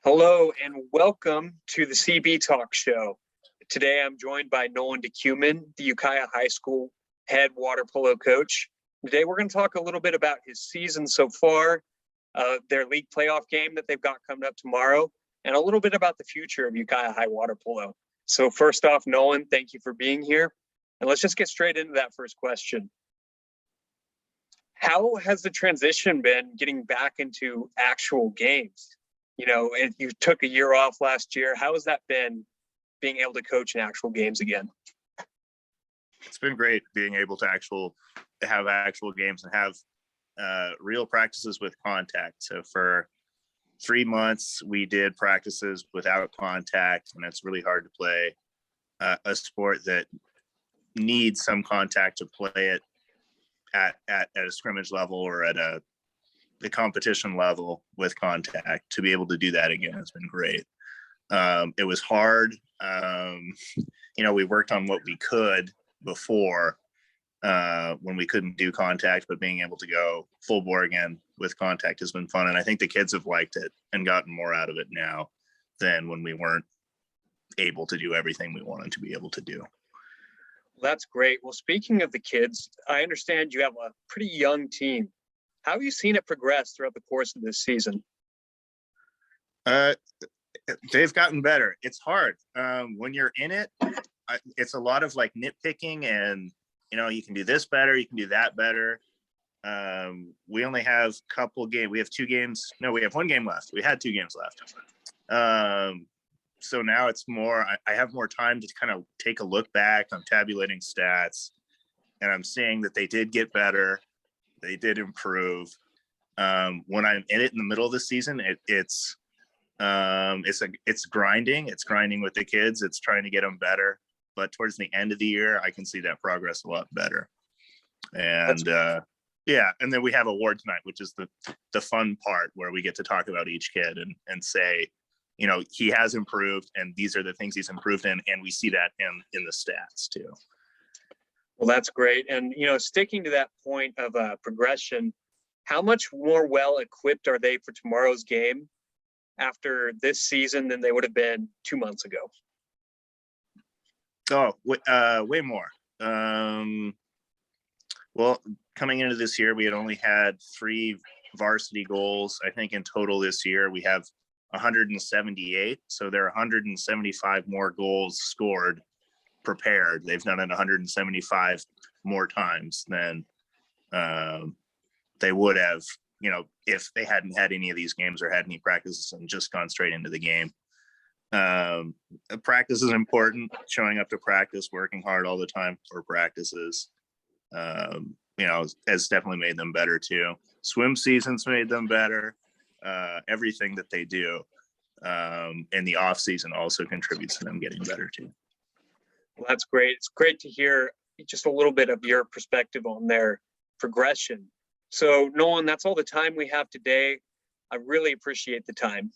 Hello and welcome to the CB Talk Show. Today I'm joined by Nolan DeCuman, the Ukiah High School head water polo coach. Today we're going to talk a little bit about his season so far, their league playoff game that they've got coming up tomorrow, and a little bit about the future of Ukiah High water polo. So first off, Nolan, thank you for being here. And let's just get straight into that first question. How has the transition been getting back into actual games? You know, you took a year off last year. How has that been being able to coach in actual games again? It's been great being able to have actual games and have real practices with contact. So for 3 months, we did practices without contact, and it's really hard to play a sport that needs some contact to play it at a scrimmage level or at the competition level with contact. To be able to do that again has been great. It was hard. We worked on what we could before when we couldn't do contact, but being able to go full bore again with contact has been fun. And I think the kids have liked it and gotten more out of it now than when we weren't able to do everything we wanted to be able to do. That's great. Well, speaking of the kids, I understand you have a pretty young team. How have you seen it progress throughout the course of this season? They've gotten better. It's hard. When you're in it, it's a lot of like nitpicking and, you can do this better, you can do that better. We only have a couple games. We have 2 games. No, we have 1 game left. We had 2 games left. So now it's more, I have more time to kind of take a look back. I'm tabulating stats and I'm seeing that they did get better. They did improve. When I'm in it in the middle of the season, it's grinding. It's grinding with the kids. It's trying to get them better. But towards the end of the year, I can see that progress a lot better. And and then we have awards night, which is the fun part where we get to talk about each kid and say, he has improved and these are the things he's improved in. And we see that in the stats too. Well, that's great. And, sticking to that point of progression, how much more well equipped are they for tomorrow's game after this season than they would have been 2 months ago? Oh, way more. Well, coming into this year, we had only had 3 varsity goals. I think in total this year, we have 178. So there are 175 more goals scored prepared. They've done it 175 more times than they would have, if they hadn't had any of these games or had any practices and just gone straight into the game. Practice is important. Showing up to practice, working hard all the time for practices, has definitely made them better too. Swim season's made them better. Everything that they do in the off season also contributes to them getting better too. Well, that's great. It's great to hear just a little bit of your perspective on their progression. So, Nolan, that's all the time we have today. I really appreciate the time.